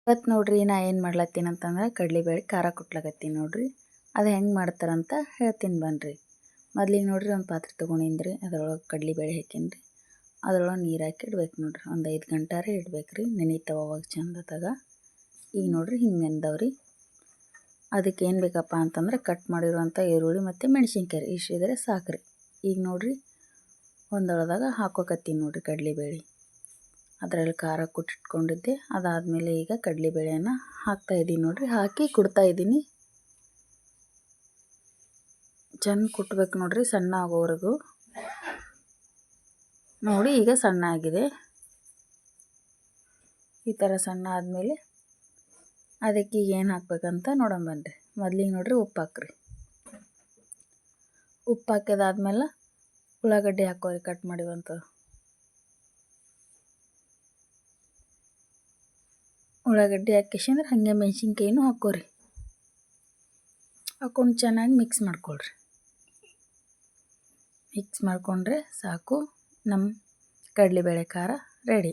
ಇವತ್ತು ನೋಡ್ರಿ ನಾ ಏನು ಮಾಡ್ಲತ್ತೀನಿ ಅಂತಂದ್ರೆ ಕಡಲೆಬೇಳೆ ಖಾರ ಕುಟ್ಲಕತ್ತೀನಿ ನೋಡ್ರಿ. ಅದು ಹೆಂಗೆ ಮಾಡ್ತಾರಂತ ಹೇಳ್ತೀನಿ ಬನ್ನಿರಿ. ಮೊದಲಿಗೆ ನೋಡ್ರಿ ಒಂದು ಪಾತ್ರೆ ತೊಗೊಂಡಿನ್ರಿ, ಅದರೊಳಗೆ ಕಡಲೆಬೇಳೆ ಹಾಕೀನಿ. ಅದರೊಳಗೆ ನೀರು ಹಾಕಿ ಇಡ್ಬೇಕು ನೋಡ್ರಿ. ಒಂದು 5 ಗಂಟೆ ಇಡ್ಬೇಕು ರೀ, ನೆನಿತಾವ ಅವಾಗ ಚಂದದಾಗ. ಈಗ ನೋಡ್ರಿ ಹಿಂಗೆ ನೆಂದವ್ರಿ. ಅದಕ್ಕೆ ಏನು ಬೇಕಪ್ಪ ಅಂತಂದ್ರೆ ಕಟ್ ಮಾಡಿರುವಂಥ ಈರುಳ್ಳಿ ಮತ್ತು ಮೆಣಸಿನ್ಕಾಯಿ ಇಷ್ಟಿದ್ರೆ ಸಾಕ್ರಿ. ಈಗ ನೋಡ್ರಿ ಒಂದೊಳದಾಗ ಹಾಕೋಕತ್ತೀನಿ ನೋಡ್ರಿ ಕಡಲೆಬೇಳೆ. ಅದರಲ್ಲಿ ಖಾರ ಕುಟ್ಟಿಟ್ಕೊಂಡಿದ್ದೆ. ಅದಾದಮೇಲೆ ಈಗ ಕಡಲೆಬೇಳೆಯನ್ನು ಹಾಕ್ತಾಯಿದ್ದೀನಿ ನೋಡ್ರಿ. ಹಾಕಿ ಕುಡ್ತಾಯಿದ್ದೀನಿ. ಚೆಂದ ಕುಟ್ಬೇಕು ನೋಡ್ರಿ, ಸಣ್ಣ ಆಗೋವರೆಗೂ. ನೋಡಿ ಈಗ ಸಣ್ಣ ಆಗಿದೆ. ಈ ಥರ ಸಣ್ಣ ಆದಮೇಲೆ ಅದಕ್ಕೆ ಈಗ ಏನು ಹಾಕ್ಬೇಕಂತ ನೋಡೋಣ ಬನ್ನಿರಿ. ಮೊದಲಿಗೆ ನೋಡ್ರಿ ಉಪ್ಪು ಹಾಕ್ರಿ. ಉಪ್ಪು ಹಾಕಿದಾದ್ಮೇಲೆ ಉಳ್ಳಾಗಡ್ಡಿ ಹಾಕೋರಿ, ಕಟ್ ಮಾಡಿವಂಥದ್ದು. ಉಳ್ಳಾಗಡ್ಡಿ ಹಾಕಿಸಿಂದ್ರೆ ಹಾಗೆ ಮೆಣಸಿನ್ಕಾಯಿನೂ ಹಾಕೋರಿ. ಹಾಕ್ಕೊಂಡು ಚೆನ್ನಾಗಿ ಮಿಕ್ಸ್ ಮಾಡ್ಕೊಳ್ರಿ. ಮಿಕ್ಸ್ ಮಾಡಿಕೊಂಡ್ರೆ ಸಾಕು, ನಮ್ಮ ಕಡಲೆಬೇಳೆ ಖಾರ ರೆಡಿ.